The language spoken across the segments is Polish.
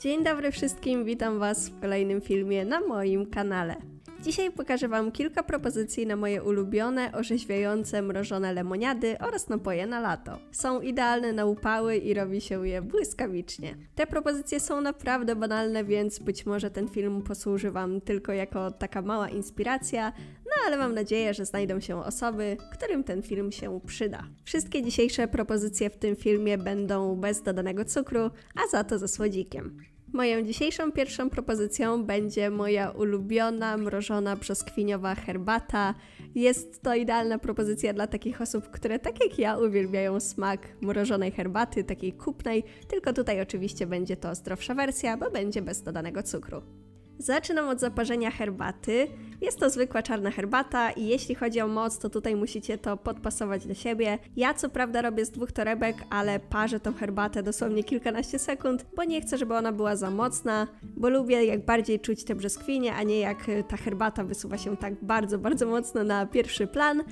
Dzień dobry wszystkim, witam Was w kolejnym filmie na moim kanale. Dzisiaj pokażę Wam kilka propozycji na moje ulubione, orzeźwiające, mrożone lemoniady oraz napoje na lato. Są idealne na upały i robi się je błyskawicznie. Te propozycje są naprawdę banalne, więc być może ten film posłuży Wam tylko jako taka mała inspiracja, no ale mam nadzieję, że znajdą się osoby, którym ten film się przyda. Wszystkie dzisiejsze propozycje w tym filmie będą bez dodanego cukru, a za to ze słodzikiem. Moją dzisiejszą pierwszą propozycją będzie moja ulubiona mrożona brzoskwiniowa herbata. Jest to idealna propozycja dla takich osób, które tak jak ja uwielbiają smak mrożonej herbaty, takiej kupnej, tylko tutaj oczywiście będzie to zdrowsza wersja, bo będzie bez dodanego cukru. Zaczynam od zaparzenia herbaty. Jest to zwykła czarna herbata i jeśli chodzi o moc, to tutaj musicie to podpasować do siebie. Ja co prawda robię z 2 torebek, ale parzę tą herbatę dosłownie kilkanaście sekund, bo nie chcę, żeby ona była za mocna, bo lubię jak bardziej czuć te brzoskwinie, a nie jak ta herbata wysuwa się tak bardzo mocno na pierwszy plan.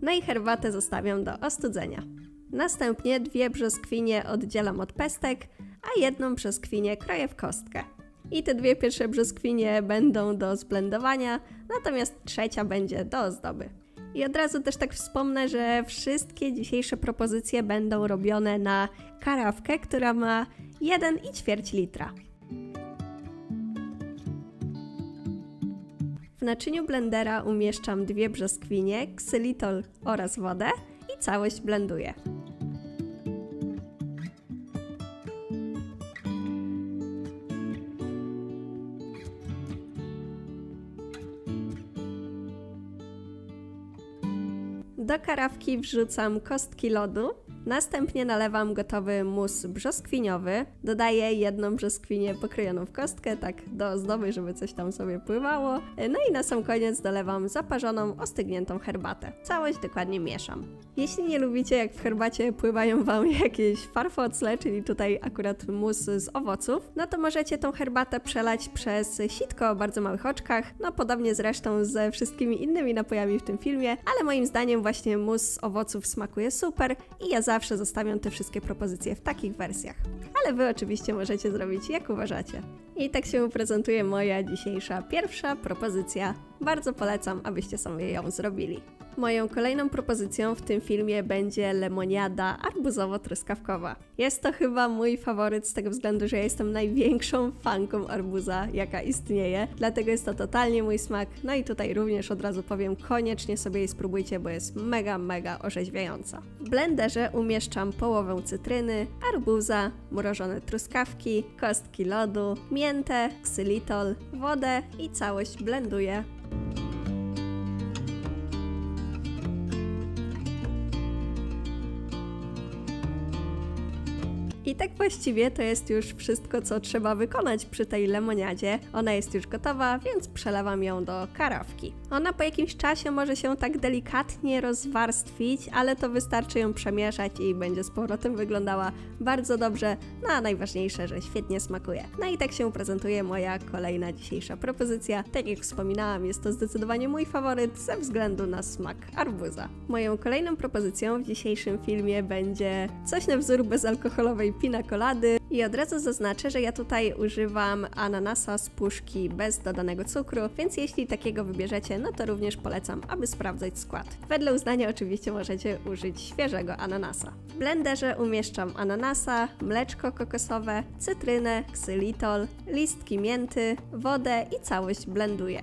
No i herbatę zostawiam do ostudzenia. Następnie 2 brzoskwinie oddzielam od pestek, a 1 brzoskwinię kroję w kostkę. I te 2 pierwsze brzoskwinie będą do zblendowania, natomiast 3 będzie do ozdoby. I od razu też tak wspomnę, że wszystkie dzisiejsze propozycje będą robione na karawkę, która ma 1,4 litra. W naczyniu blendera umieszczam 2 brzoskwinie, ksylitol oraz wodę i całość blenduję. Do karawki wrzucam kostki lodu, następnie nalewam gotowy mus brzoskwiniowy, dodaję 1 brzoskwinię pokrojoną w kostkę, tak do ozdoby, żeby coś tam sobie pływało, no i na sam koniec dolewam zaparzoną, ostygniętą herbatę. Całość dokładnie mieszam. Jeśli nie lubicie, jak w herbacie pływają Wam jakieś farfocle, czyli tutaj akurat mus z owoców, no to możecie tą herbatę przelać przez sitko o bardzo małych oczkach, no podobnie zresztą ze wszystkimi innymi napojami w tym filmie, ale moim zdaniem właśnie mus z owoców smakuje super i ja zawsze zostawiam te wszystkie propozycje w takich wersjach. Ale Wy oczywiście możecie zrobić jak uważacie. I tak się prezentuje moja dzisiejsza pierwsza propozycja. Bardzo polecam, abyście sobie ją zrobili. Moją kolejną propozycją w tym filmie będzie lemoniada arbuzowo-truskawkowa. Jest to chyba mój faworyt z tego względu, że ja jestem największą fanką arbuza, jaka istnieje. Dlatego jest to totalnie mój smak. No i tutaj również od razu powiem, koniecznie sobie jej spróbujcie, bo jest mega orzeźwiająca. W blenderze umieszczam połowę cytryny, arbuza, mrożone truskawki, kostki lodu, miętę, ksylitol, wodę i całość blenduję. I tak właściwie to jest już wszystko, co trzeba wykonać przy tej lemoniadzie. Ona jest już gotowa, więc przelewam ją do karawki. Ona po jakimś czasie może się tak delikatnie rozwarstwić, ale to wystarczy ją przemieszać i będzie z powrotem wyglądała bardzo dobrze, no a najważniejsze, że świetnie smakuje. No i tak się prezentuje moja kolejna dzisiejsza propozycja. Tak jak wspominałam, jest to zdecydowanie mój faworyt ze względu na smak arbuza. Moją kolejną propozycją w dzisiejszym filmie będzie coś na wzór bezalkoholowej pina colady i od razu zaznaczę, że ja tutaj używam ananasa z puszki bez dodanego cukru, więc jeśli takiego wybierzecie, no to również polecam, aby sprawdzać skład. Wedle uznania oczywiście możecie użyć świeżego ananasa. W blenderze umieszczam ananasa, mleczko kokosowe, cytrynę, ksylitol, listki mięty, wodę i całość blenduję.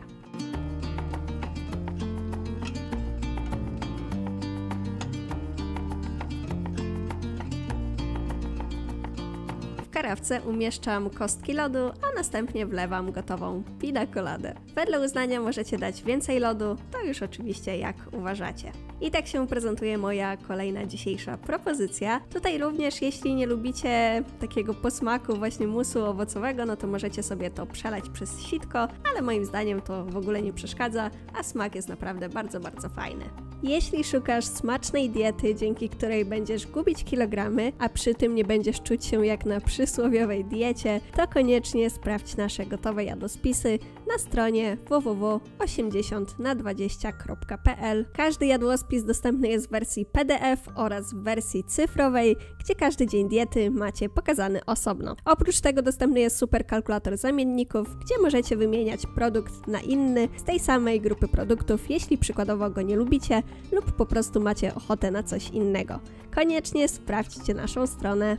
W karawce umieszczam kostki lodu, a następnie wlewam gotową pina coladę. Wedle uznania możecie dać więcej lodu, to już oczywiście jak uważacie. I tak się prezentuje moja kolejna dzisiejsza propozycja. Tutaj również jeśli nie lubicie takiego posmaku właśnie musu owocowego, no to możecie sobie to przelać przez sitko, ale moim zdaniem to w ogóle nie przeszkadza, a smak jest naprawdę bardzo fajny. Jeśli szukasz smacznej diety, dzięki której będziesz gubić kilogramy, a przy tym nie będziesz czuć się jak na przysłowiowej diecie, to koniecznie sprawdź nasze gotowe jadłospisy na stronie www.80na20.pl. Każdy jadłospis dostępny jest w wersji PDF oraz w wersji cyfrowej, gdzie każdy dzień diety macie pokazany osobno. Oprócz tego dostępny jest super kalkulator zamienników, gdzie możecie wymieniać produkt na inny z tej samej grupy produktów, jeśli przykładowo go nie lubicie lub po prostu macie ochotę na coś innego. Koniecznie sprawdźcie naszą stronę.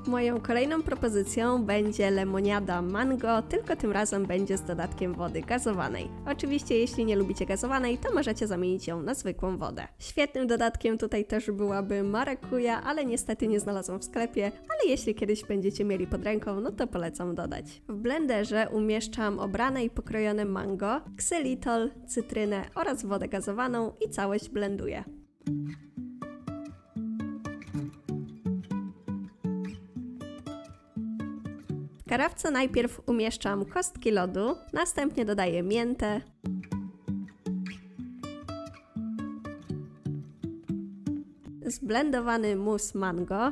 Moją kolejną propozycją będzie lemoniada mango, tylko tym razem będzie z dodatkiem wody gazowanej. Oczywiście jeśli nie lubicie gazowanej, to możecie zamienić ją na zwykłą wodę. Świetnym dodatkiem tutaj też byłaby marakuja, ale niestety nie znalazłam w sklepie, ale jeśli kiedyś będziecie mieli pod ręką, no to polecam dodać. W blenderze umieszczam obrane i pokrojone mango, ksylitol, cytrynę oraz wodę gazowaną i całość blenduję. W karawce najpierw umieszczam kostki lodu, następnie dodaję miętę, zblendowany mus mango,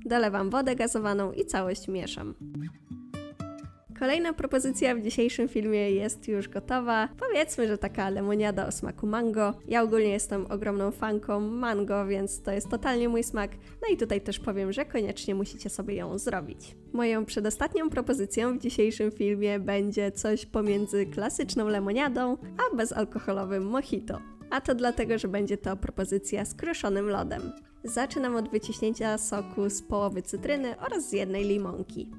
dolewam wodę gazowaną i całość mieszam. Kolejna propozycja w dzisiejszym filmie jest już gotowa. Powiedzmy, że taka lemoniada o smaku mango. Ja ogólnie jestem ogromną fanką mango, więc to jest totalnie mój smak. No i tutaj też powiem, że koniecznie musicie sobie ją zrobić. Moją przedostatnią propozycją w dzisiejszym filmie będzie coś pomiędzy klasyczną lemoniadą a bezalkoholowym mojito. A to dlatego, że będzie to propozycja z kruszonym lodem. Zaczynam od wyciśnięcia soku z połowy cytryny oraz z jednej limonki.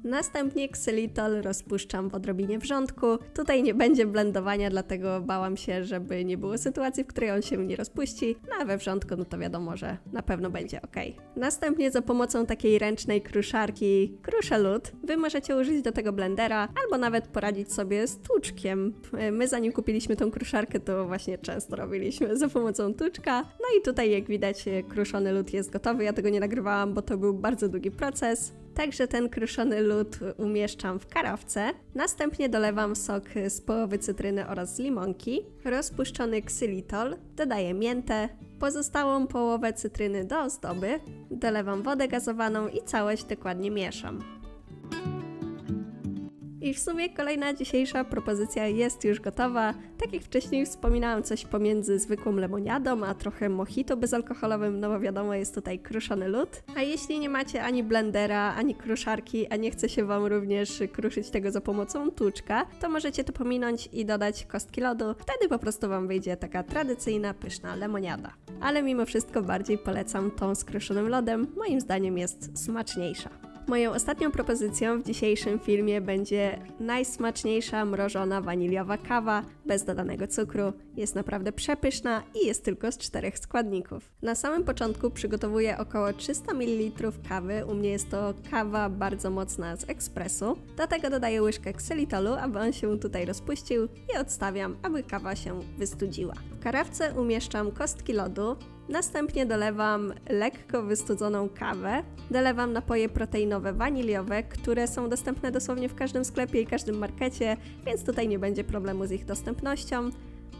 Następnie ksylitol rozpuszczam w odrobinie wrzątku. Tutaj nie będzie blendowania, dlatego bałam się, żeby nie było sytuacji, w której on się nie rozpuści, no a we wrzątku no to wiadomo, że na pewno będzie ok. Następnie za pomocą takiej ręcznej kruszarki kruszę lód. Wy możecie użyć do tego blendera, albo nawet poradzić sobie z tłuczkiem. My zanim kupiliśmy tą kruszarkę, to właśnie często robiliśmy za pomocą tłuczka. No i tutaj jak widać kruszony lód jest gotowy. Ja tego nie nagrywałam, bo to był bardzo długi proces. Także ten kruszony lód umieszczam w karawce. Następnie dolewam sok z połowy cytryny oraz z limonki, rozpuszczony ksylitol, dodaję miętę, pozostałą połowę cytryny do ozdoby, dolewam wodę gazowaną i całość dokładnie mieszam. I w sumie kolejna dzisiejsza propozycja jest już gotowa. Tak jak wcześniej wspominałam, coś pomiędzy zwykłą lemoniadą, a trochę mojito bezalkoholowym, no bo wiadomo, jest tutaj kruszony lód. A jeśli nie macie ani blendera, ani kruszarki, a nie chce się Wam również kruszyć tego za pomocą tłuczka, to możecie to pominąć i dodać kostki lodu. Wtedy po prostu Wam wyjdzie taka tradycyjna, pyszna lemoniada. Ale mimo wszystko bardziej polecam tą z kruszonym lodem, moim zdaniem jest smaczniejsza. Moją ostatnią propozycją w dzisiejszym filmie będzie najsmaczniejsza mrożona waniliowa kawa bez dodanego cukru. Jest naprawdę przepyszna i jest tylko z 4 składników. Na samym początku przygotowuję około 300 ml kawy. U mnie jest to kawa bardzo mocna z ekspresu. Do tego dodaję łyżkę ksylitolu, aby on się tutaj rozpuścił i odstawiam, aby kawa się wystudziła. W karawce umieszczam kostki lodu. Następnie dolewam lekko wystudzoną kawę, dolewam napoje proteinowe waniliowe, które są dostępne dosłownie w każdym sklepie i każdym markecie, więc tutaj nie będzie problemu z ich dostępnością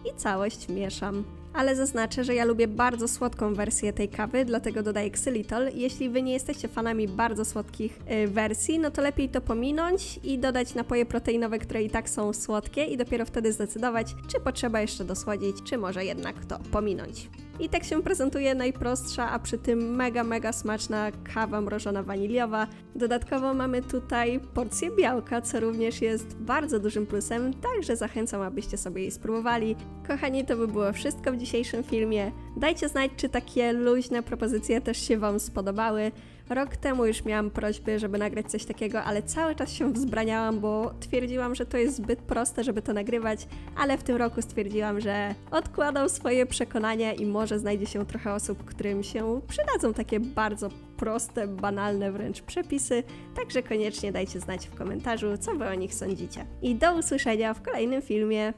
i całość mieszam. Ale zaznaczę, że ja lubię bardzo słodką wersję tej kawy, dlatego dodaję ksylitol. Jeśli Wy nie jesteście fanami bardzo słodkich wersji, no to lepiej to pominąć i dodać napoje proteinowe, które i tak są słodkie i dopiero wtedy zdecydować, czy potrzeba jeszcze dosłodzić, czy może jednak to pominąć. I tak się prezentuje najprostsza, a przy tym mega smaczna kawa mrożona waniliowa. Dodatkowo mamy tutaj porcję białka, co również jest bardzo dużym plusem, także zachęcam, abyście sobie jej spróbowali. Kochani, to by było wszystko w dzisiejszym filmie. Dajcie znać, czy takie luźne propozycje też się Wam spodobały. Rok temu już miałam prośby, żeby nagrać coś takiego, ale cały czas się wzbraniałam, bo twierdziłam, że to jest zbyt proste, żeby to nagrywać, ale w tym roku stwierdziłam, że odkładam swoje przekonania i może znajdzie się trochę osób, którym się przydadzą takie bardzo proste, banalne wręcz przepisy, także koniecznie dajcie znać w komentarzu, co Wy o nich sądzicie. I do usłyszenia w kolejnym filmie.